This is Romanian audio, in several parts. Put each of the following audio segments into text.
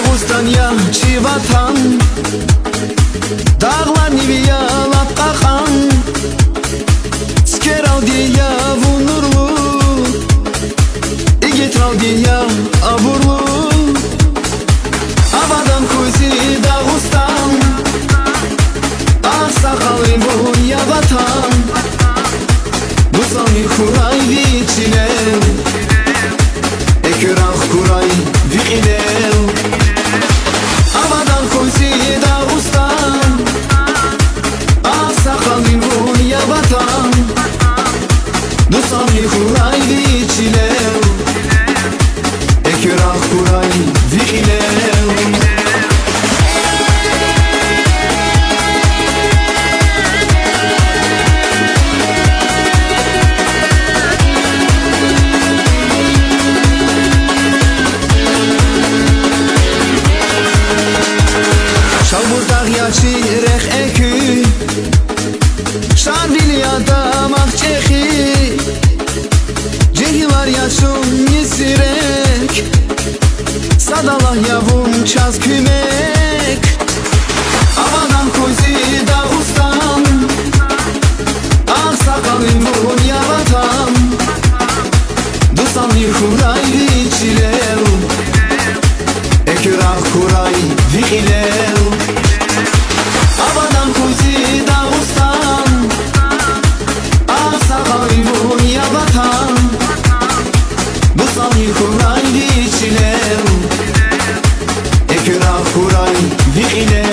Dağıstan yaxşı vatan, dağlar niviyalap qaxan, Skeral diye vunurlu, İgetral diye aburlu. Havadan kuzi Dağıstan, Ağsakalın bu ya vatan, Bu sami kuray viçilev, Ekürah kuray viçilev. Havadan kuzi Dağıstan, Ağsakalın bu ya vatan, Bu sami kuray viçilev, Ekürah kuray viçilev. Çirek ekü Şarviliyada mahçehi Cehi var yaşım yisirek Sadalah yavum çaz kümek Havadan kuzi Dağıstan Ağsakalın bu ya vatan Dusan yıkuray viçilev Ekürah kuray viçilev. Havadan kuzi Dağıstan, Ağsakalın bu ya vatan, Bu sami kuray viçilev, Ekürah kuray viçilev.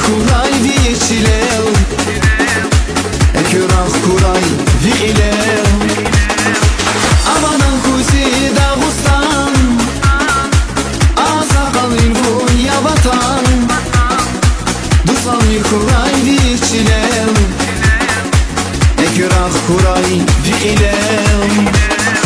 Kuray viçilev, Ekürah kuray viçilev. Havadan kuzi Dağıstan, Ağsakalın bu ya vatan, Dusan kuray viçilev, Ekürah kuray viçilev.